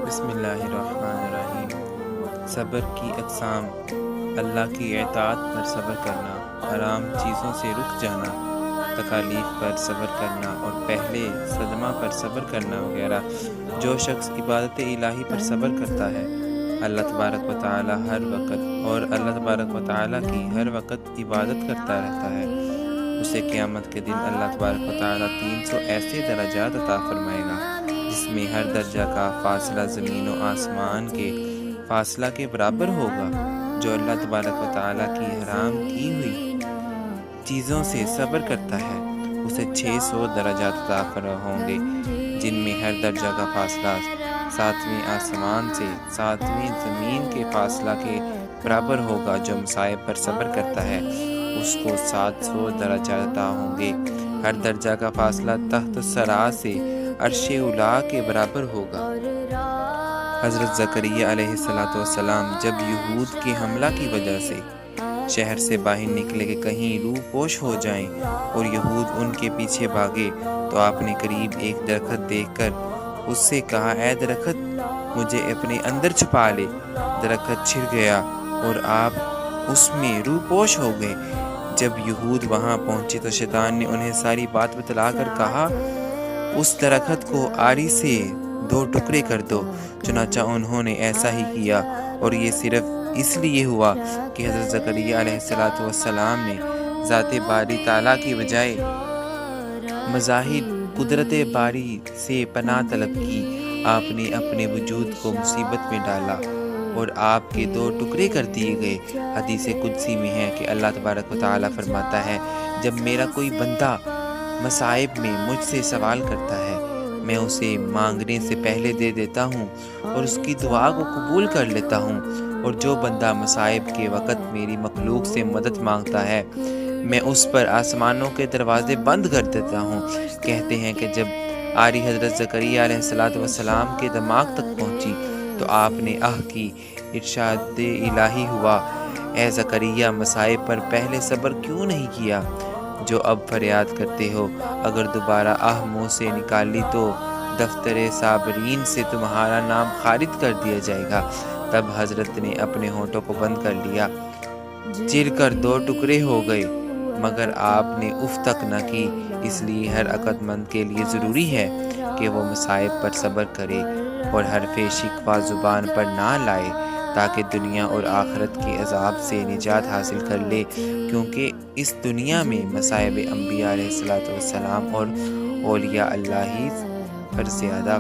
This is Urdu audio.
بسم اللہ الرحمن الرحیم۔ صبر کی اقسام: اللہ کی اطاعت پر صبر کرنا، حرام چیزوں سے رک جانا، تکالیف پر صبر کرنا اور پہلے صدمہ پر صبر کرنا وغیرہ۔ جو شخص عبادت الہی پر صبر کرتا ہے، اللہ تبارک و تعالی کی ہر وقت عبادت کرتا رہتا ہے، اسے قیامت کے دن اللہ تبارک و تعالی 300 ایسے درجات عطا فرمائے گا جس میں ہر درجہ کا فاصلہ زمین و آسمان کے فاصلہ کے برابر ہوگا۔ جو اللہ تبارک و تعالی کی حرام کی ہوئی چیزوں سے صبر کرتا ہے، اسے 600 درجات عطا ہوں گے جن میں ہر درجہ کا فاصلہ 7ویں آسمان سے 7ویں زمین کے فاصلہ کے برابر ہوگا۔ جو مصائب پر صبر کرتا ہے، اس کو 700 درجات عطا ہوں گے۔ ہر درجہ کا فاصلہ تحت الثری سے عرش اولی کے برابر ہوگا۔ حضرت زکریا علیہ السلام جب یہود کے حملہ کی وجہ سے شہر سے باہر نکلے کہ کہیں روح پوش ہو جائیں اور یہود ان کے پیچھے بھاگے، تو آپ نے قریب ایک درخت دیکھ کر اس سے کہا، اے درخت، مجھے اپنے اندر چھپا لے۔ درخت چھڑ گیا اور آپ اس میں روح پوش ہو گئے۔ جب یہود وہاں پہنچے تو شیطان نے انہیں ساری بات بتلا کر کہا، اس درخت کو آری سے 2 ٹکڑے کر دو۔ چنانچہ انہوں نے ایسا ہی کیا، اور یہ صرف اس لیے ہوا کہ حضرت زکریا علیہ السلام نے ذات باری تعالیٰ کی بجائے مظاہر قدرت باری سے پناہ طلب کی۔ آپ نے اپنے وجود کو مصیبت میں ڈالا اور آپ کے 2 ٹکڑے کر دیے گئے۔ حدیث قدسی میں ہے کہ اللہ تبارک و تعالی فرماتا ہے، جب میرا کوئی بندہ مصائب میں مجھ سے سوال کرتا ہے، میں اسے مانگنے سے پہلے دے دیتا ہوں اور اس کی دعا کو قبول کر لیتا ہوں، اور جو بندہ مصائب کے وقت میری مخلوق سے مدد مانگتا ہے، میں اس پر آسمانوں کے دروازے بند کر دیتا ہوں۔ کہتے ہیں کہ جب آری حضرت زکریا علیہ السلام کے دماغ تک پہنچی تو آپ نے کی ارشاد الہی ہوا، اے زکریا، مصائب پر پہلے صبر کیوں نہیں کیا جو اب فریاد کرتے ہو؟ اگر دوبارہ منہ سے نکالی تو دفتر صابرین سے تمہارا نام خارج کر دیا جائے گا۔ تب حضرت نے اپنے ہونٹوں کو بند کر لیا، چر کر 2 ٹکڑے ہو گئے، مگر آپ نے اف تک نہ کی۔ اس لیے ہر عقل مند کے لیے ضروری ہے کہ وہ مصائب پر صبر کرے اور حرف شکوہ زبان پر نہ لائے، تاکہ دنیا اور آخرت کے عذاب سے نجات حاصل کر لے، کیونکہ اس دنیا میں مصائب انبیاء علیہ السلام اور اولیاء اللہ پر زیادہ